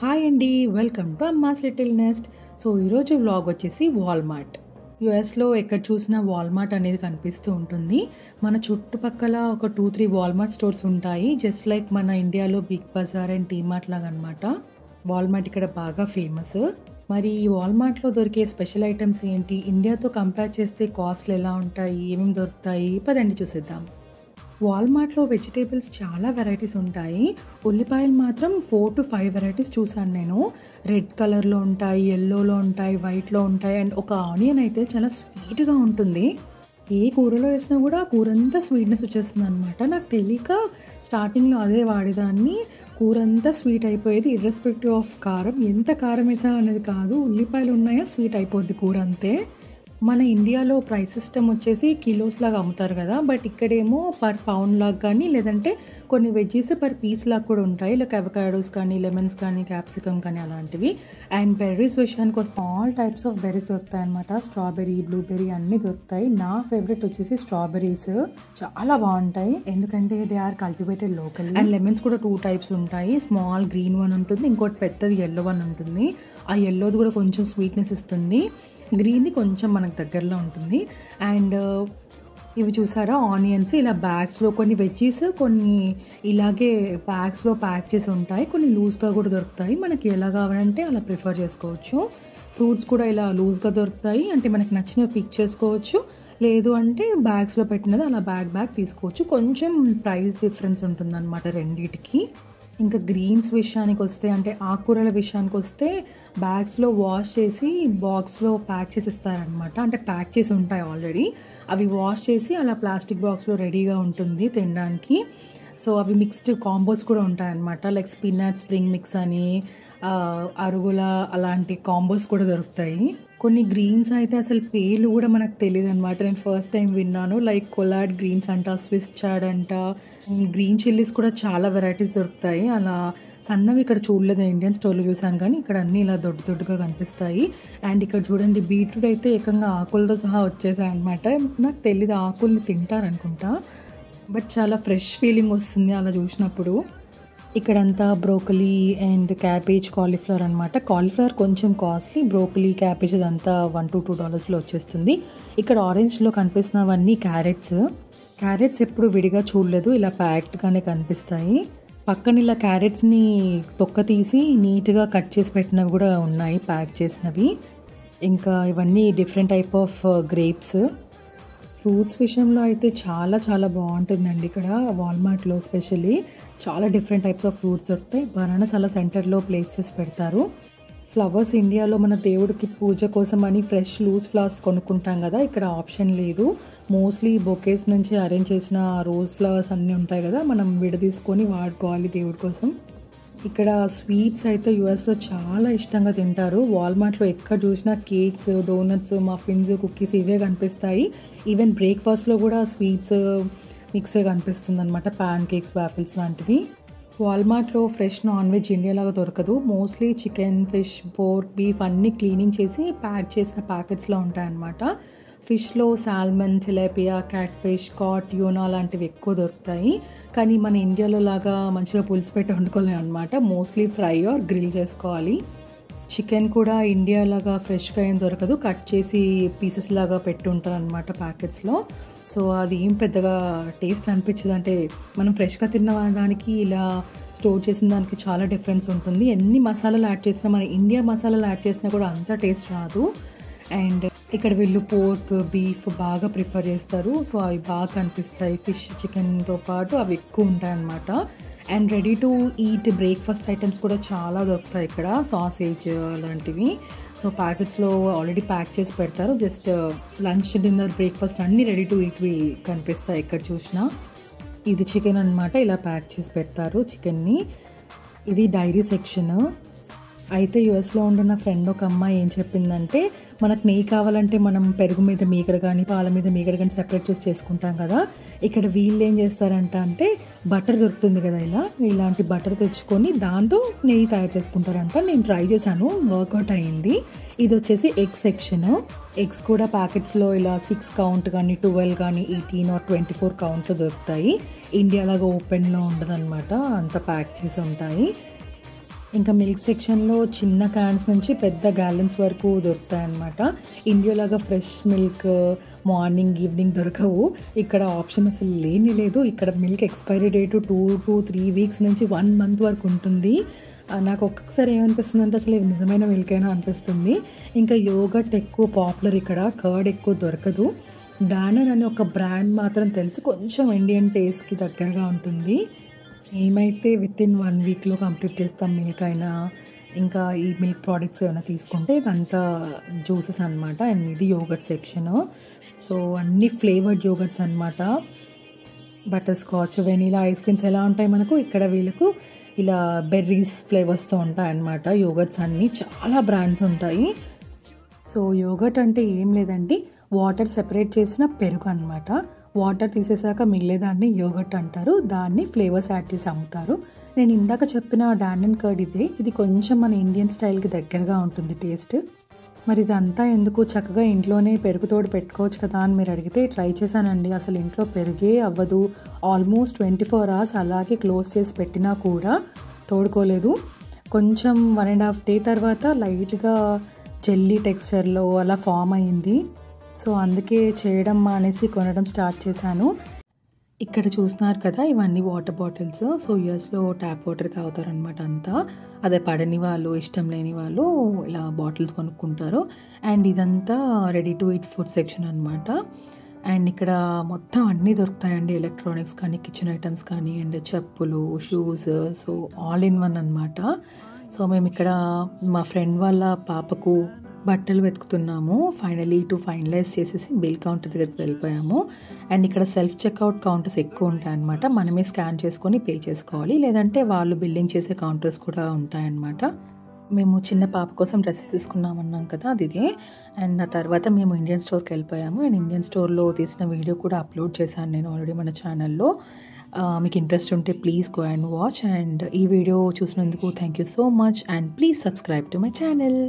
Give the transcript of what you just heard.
Hi అండి, welcome to Amma's little nest. So ఈరోజు vlog వచ్చేసి వాల్మార్ట్. యూఎస్లో ఎక్కడ చూసినా వాల్మార్ట్ అనేది కనిపిస్తూ ఉంటుంది. మన చుట్టుపక్కల ఒక 2-3 వాల్మార్ట్ స్టోర్స్ ఉంటాయి, జస్ట్ లైక్ మన ఇండియాలో బిగ్ బజార్ అండ్ డీమార్ట్ లాగా అనమాట. వాల్మార్ట్ ఇక్కడ బాగా ఫేమస్. మరి ఈ వాల్మార్ట్లో దొరికే స్పెషల్ ఐటమ్స్ ఏంటి, ఇండియాతో కంపేర్ చేస్తే కాస్ట్లు ఎలా ఉంటాయి, ఏమేమి దొరుకుతాయి, పదండి చూసేద్దాం. వాల్మార్ట్లో వెజిటేబుల్స్ చాలా వెరైటీస్ ఉంటాయి. ఉల్లిపాయలు మాత్రం 4 to 5 వెరైటీస్ చూసాను నేను. రెడ్ కలర్లో ఉంటాయి, ఎల్లోలో ఉంటాయి, వైట్లో ఉంటాయి. అండ్ ఒక ఆనియన్ అయితే చాలా స్వీట్గా ఉంటుంది. ఏ కూరలో వేసినా కూడా కూర అంతా స్వీట్నెస్ వచ్చేస్తుంది అనమాట. నాకు తెలియక స్టార్టింగ్లో అదే వాడేదాన్ని. కూర అంతా స్వీట్ అయిపోయేది, ఇర్రెస్పెక్టివ్ ఆఫ్ కారం. ఎంత కారం వేసా అనేది కాదు, ఉల్లిపాయలు ఉన్నాయా స్వీట్ అయిపోద్ది కూర అంతే. మన ఇండియాలో ప్రైస్ సిస్టమ్ వచ్చేసి కిలోస్ లాగా అమ్ముతారు కదా, బట్ ఇక్కడేమో పర్ పౌండ్ లాగా కానీ, లేదంటే కొన్ని వెజ్జీస్ పర్ పీస్ లాగా కూడా ఉంటాయి. లైక్ అవకాడోస్ కానీ, లెమన్స్ కానీ, క్యాప్సికమ్ కానీ అలాంటివి. అండ్ బెర్రీస్ విషయానికి వస్తే ఆల్ టైప్స్ ఆఫ్ బెర్రీస్ దొరుకుతాయి అనమాట. స్ట్రాబెర్రీ, బ్లూబెర్రీ అన్నీ దొరుకుతాయి. నా ఫేవరెట్ వచ్చేసి స్ట్రాబెర్రీస్, చాలా బాగుంటాయి ఎందుకంటే they are cultivated local. And lemons కూడా 2 టైప్స్ ఉంటాయి. స్మాల్ గ్రీన్ వన్ ఉంటుంది, ఇంకోటి పెద్దది ఎల్లో వన్ ఉంటుంది. ఆ ఎల్లోది కూడా కొంచెం స్వీట్నెస్ ఇస్తుంది, గ్రీన్ది కొంచెం మనకు దగ్గరలో ఉంటుంది. అండ్ ఇవి చూసారా ఆనియన్స్, ఇలా బ్యాగ్స్లో కొన్ని వెజ్జీస్, కొన్ని ఇలాగే బ్యాగ్స్లో ప్యాక్ చేసి ఉంటాయి, కొన్ని లూజ్గా కూడా దొరుకుతాయి. మనకి ఎలా కావాలంటే అలా ప్రిఫర్ చేసుకోవచ్చు. ఫ్రూట్స్ కూడా ఇలా లూజ్గా దొరుకుతాయి, అంటే మనకి నచ్చినవి పిక్ చేసుకోవచ్చు. లేదు అంటే బ్యాగ్స్లో పెట్టినది అలా బ్యాగ్ తీసుకోవచ్చు. కొంచెం ప్రైస్ డిఫరెన్స్ ఉంటుందన్నమాట రెండిటికి. ఇంకా గ్రీన్స్ విషయానికి వస్తే, అంటే ఆకుకూరల విషయానికి వస్తే బ్యాగ్స్లో వాష్ చేసి బాక్స్లో ప్యాక్ చేసి ఇస్తారనమాట. అంటే ప్యాక్ చేసి ఉంటాయి ఆల్రెడీ, అవి వాష్ చేసి అలా ప్లాస్టిక్ బాక్స్లో రెడీగా ఉంటుంది తినడానికి. సో అవి మిక్స్డ్ కాంబోస్ కూడా ఉంటాయన్నమాట. లైక్ స్పినాచ్ స్ప్రింగ్ మిక్స్ అని, అరుగుల అలాంటి కాంబోస్ కూడా దొరుకుతాయి. కొన్ని గ్రీన్స్ అయితే అసలు పేర్లు కూడా మనకు తెలియదు అనమాట. నేను ఫస్ట్ టైం విన్నాను. లైక్ కొలాడ్ గ్రీన్స్ అంట, స్విస్ చాడ్ అంట, గ్రీన్ చిల్లీస్ కూడా చాలా వెరైటీస్ దొరుకుతాయి. అలా సన్నవి ఇక్కడ చూడలేదు, ఇండియన్ స్టోర్లో చూసాను, కానీ ఇక్కడ అన్నీ ఇలా దొడ్డుగా కనిపిస్తాయి. అండ్ ఇక్కడ చూడండి, బీట్రూట్ అయితే ఏకంగా ఆకులతో సహా వచ్చేసాయి అనమాట. నాకు తెలీదు ఆకుల్ని తింటారనుకుంటా, బట్ చాలా ఫ్రెష్ ఫీలింగ్ వస్తుంది అలా చూసినప్పుడు. ఇక్కడంతా బ్రోకలీ అండ్ క్యాబేజ్, కాలీఫ్లవర్ అనమాట. కాలీఫ్లవర్ కొంచెం కాస్ట్లీ, బ్రోకలీ, క్యాబేజ్ అదంతా $1 to $2 వచ్చేస్తుంది. ఇక్కడ ఆరెంజ్లో కనిపిస్తున్నవన్నీ క్యారెట్స్ ఎప్పుడు విడిగా చూడలేదు, ఇలా ప్యాక్డ్గానే కనిపిస్తాయి. పక్కన ఇలా క్యారెట్స్ని తొక్క తీసి నీట్గా కట్ చేసి పెట్టినవి కూడా ఉన్నాయి, ప్యాక్ చేసినవి. ఇంకా ఇవన్నీ different type of grapes. Fruits విషయంలో అయితే చాలా చాలా బాగుంటుందండి ఇక్కడ వాల్మార్ట్లో. స్పెషల్లీ చాలా డిఫరెంట్ టైప్స్ ఆఫ్ ఫ్రూట్స్ దొరుకుతాయి. బనానాస్ అలా సెంటర్లో ప్లేస్ చేసి పెడతారు. ఫ్లవర్స్ ఇండియాలో మన దేవుడికి పూజ కోసం అని ఫ్రెష్ లూజ్ ఫ్లవర్స్ కొనుక్కుంటాం కదా, ఇక్కడ ఆప్షన్ లేదు. మోస్ట్లీ బొకేస్ నుంచి అరేంజ్ చేసిన రోజ్ ఫ్లవర్స్ అన్నీ ఉంటాయి కదా, మనం విడదీసుకొని వాడుకోవాలి దేవుడి కోసం. ఇక్కడ స్వీట్స్ అయితే యూఎస్లో చాలా ఇష్టంగా తింటారు. వాల్మార్ట్లో ఎక్కడ చూసినా కేక్స్, డోనట్స్, మఫిన్స్, కుకీస్ ఇవే కనిపిస్తాయి. ఈవెన్ బ్రేక్ఫాస్ట్లో కూడా స్వీట్స్ మిక్సే కనిపిస్తుంది అనమాట, ప్యాన్ కేక్స్, వాఫిల్స్ లాంటివి. వాల్మార్ట్లో ఫ్రెష్ నాన్ వెజ్ ఇండియాలాగా దొరకదు. Mostly chicken, fish, pork, beef అన్నీ క్లీనింగ్ చేసి ప్యాక్ చేసిన ప్యాకెట్స్లో ఉంటాయన్నమాట. ఫిష్లో salmon, tilapia, catfish, cod, tuna లాంటివి ఎక్కువ దొరుకుతాయి. కానీ మన ఇండియాలో లాగా మంచిగా పులుసు పెట్టి వండుకోలేము అనమాట. మోస్ట్లీ ఫ్రై ఆర్ గ్రిల్ చేసుకోవాలి. చికెన్ కూడా ఇండియా లాగా ఫ్రెష్గా ఏం దొరకదు, కట్ చేసి పీసెస్ లాగా పెట్టి ఉంటారు అనమాట ప్యాకెట్స్లో. సో అది ఏం పెద్దగా టేస్ట్ అనిపించదు. అంటే మనం ఫ్రెష్గా తిన్న దానికి ఇలా స్టోర్ చేసిన దానికి చాలా డిఫరెన్స్ ఉంటుంది. ఎన్ని మసాలాలు యాడ్ చేసినా, మన ఇండియా మసాలాలు యాడ్ చేసినా కూడా అంత టేస్ట్ రాదు. అండ్ ఇక్కడ వీళ్ళు పోర్క్, బీఫ్ బాగా ప్రిఫర్ చేస్తారు. సో అవి బాగా కనిపిస్తాయి. ఫిష్, చికెన్తో పాటు అవి ఎక్కువ ఉంటాయి అన్నమాట. And ready to eat breakfast items కూడా చాలా దొరుకుతాయి ఇక్కడ, సాసేజ్ లాంటివి. సో ప్యాకెట్స్లో ఆల్రెడీ ప్యాక్ చేసి పెడతారు. జస్ట్ లంచ్, డిన్నర్, బ్రేక్ఫాస్ట్ అన్నీ రెడీ టు ఈట్వి కనిపిస్తాయి ఎక్కడ చూసినా. ఇది చికెన్ అనమాట, ఇలా ప్యాక్ చేసి పెడతారు చికెన్ని. ఇది డైరీ సెక్షన్. అయితే యూఎస్లో ఉంటున్న ఫ్రెండ్ ఒక అమ్మాయి ఏం చెప్పిందంటే, మనకు నెయ్యి కావాలంటే మనం పెరుగు మీద మీగడ కానీ, పాల మీద మీగడ కానీ సెపరేట్ చేసి చేసుకుంటాం కదా, ఇక్కడ వీళ్ళు ఏం చేస్తారంట అంటే, బటర్ దొరుకుతుంది కదా, ఇలాంటి బటర్ తెచ్చుకొని దాంతో నెయ్యి తయారు చేసుకుంటారంట. నేను ట్రై చేశాను, వర్కౌట్ అయ్యింది. ఇది వచ్చేసి ఎగ్ సెక్షన్. ఎగ్స్ కూడా ప్యాకెట్స్లో ఇలా 6 కౌంట్ కానీ, 12 కానీ, 18 or 24 కౌంట్లో దొరుకుతాయి. ఇండియా లాగా ఓపెన్లో ఉండదన్నమాట, అంతా ప్యాక్ చేసి ఉంటాయి. ఇంకా మిల్క్ సెక్షన్లో చిన్న క్యాన్స్ నుంచి పెద్ద గ్యాలన్స్ వరకు దొరుకుతాయన్నమాట. ఇండియాలాగా ఫ్రెష్ మిల్క్ మార్నింగ్ ఈవినింగ్ దొరకవు. ఇక్కడ ఆప్షన్ అసలు లేని లేదు. ఇక్కడ milk expiry date 2 to 3 weeks నుంచి 1 మంత్ వరకు ఉంటుంది. నాకు ఒక్కొక్కసారి ఏమనిపిస్తుంది అంటే అసలు ఇది నిజమైన మిల్క్ అయినా అనిపిస్తుంది. ఇంకా యోగర్ట్ ఎక్కువ పాపులర్ ఇక్కడ, కర్డ్ ఎక్కువ దొరకదు. డానన్ అనే ఒక బ్రాండ్ మాత్రం తెలుసు, కొంచెం ఇండియన్ టేస్ట్కి దగ్గరగా ఉంటుంది. ఏమైతే వితిన్ 1 వీక్లో కంప్లీట్ చేస్తాం మిల్క్ అయినా. ఇంకా ఈ మిల్క్ ప్రోడక్ట్స్ ఏమైనా తీసుకుంటే ఇదంతా జ్యూసెస్ అనమాట. అండ్ ఇది యోగర్ట్ సెక్షను. సో అన్ని ఫ్లేవర్డ్ యోగర్ట్స్ అనమాట. Butter scotch, vanilla ice creams ఎలా ఉంటాయి మనకు, ఇక్కడ వీళ్ళకు ఇలా బెర్రీస్ ఫ్లేవర్స్తో ఉంటాయి అన్నమాట. యోగర్ట్స్ అన్నీ చాలా బ్రాండ్స్ ఉంటాయి. సో యోగర్ట్ అంటే ఏం లేదండి, వాటర్ సెపరేట్ చేసిన పెరుగు అనమాట. వాటర్ తీసేసాక మిగిలేదాన్ని యోగర్ట్ అంటారు. దాన్ని ఫ్లేవర్స్ యాడ్ చేసి అమ్ముతారు. నేను ఇందాక చెప్పిన డానన్ కర్డ్ ఇది కొంచెం మన ఇండియన్ స్టైల్కి దగ్గరగా ఉంటుంది టేస్ట్. మరి ఇదంతా ఎందుకు, చక్కగా ఇంట్లోనే పెరుగుతోడు పెట్టుకోవచ్చు కదా అని మీరు అడిగితే ట్రై చేశానండి. అసలు ఇంట్లో పెరుగే అవ్వదు. ఆల్మోస్ట్ 24 hours అలాగే క్లోజ్ చేసి పెట్టినా కూడా తోడుకోలేదు. కొంచెం 1.5 day తర్వాత లైట్గా జెల్లీ టెక్స్చర్లో అలా ఫామ్ అయ్యింది. సో అందుకే చేయడం మానేసి కొనడం స్టార్ట్ చేశాను. ఇక్కడ చూస్తున్నారు కదా, ఇవన్నీ వాటర్ బాటిల్స్. సో యూఎస్లో ట్యాప్ వాటర్ తాగుతారనమాట అంతా. అదే పడని వాళ్ళు, ఇష్టం లేని వాళ్ళు ఇలా బాటిల్స్ కొనుక్కుంటారు. అండ్ ఇదంతా ready to eat food section అనమాట. అండ్ ఇక్కడ మొత్తం అన్నీ దొరుకుతాయండి, ఎలక్ట్రానిక్స్ కానీ, కిచెన్ ఐటమ్స్ కానీ, అండ్ చెప్పులు, shoes, so all in one అనమాట. సో మేము ఇక్కడ మా ఫ్రెండ్ వాళ్ళ పాపకు బట్టలు వెతుకుతున్నాము. ఫైనలీ ఫైనలైజ్ చేసేసి బిల్ కౌంటర్ దగ్గరికి వెళ్ళిపోయాము. అండ్ ఇక్కడ సెల్ఫ్ చెక్అవుట్ కౌంటర్స్ ఎక్కువ ఉంటాయన్నమాట. మనమే స్కాన్ చేసుకొని పే చేసుకోవాలి, లేదంటే వాళ్ళు బిల్లింగ్ చేసే కౌంటర్స్ కూడా ఉంటాయన్నమాట. మేము చిన్న పాప కోసం డ్రెస్సెస్ తీసుకున్నామన్నాం కదా, అది ఇదే. అండ్ ఆ తర్వాత మేము ఇండియన్ స్టోర్కి వెళ్ళిపోయాము. అండ్ ఇండియన్ స్టోర్లో తీసిన వీడియో కూడా అప్లోడ్ చేశాను నేను ఆల్రెడీ మన ఛానల్లో. మీకు ఇంట్రెస్ట్ ఉంటే please go and watch. And ఈ వీడియో చూసినందుకు thank you so much. And please subscribe to my channel.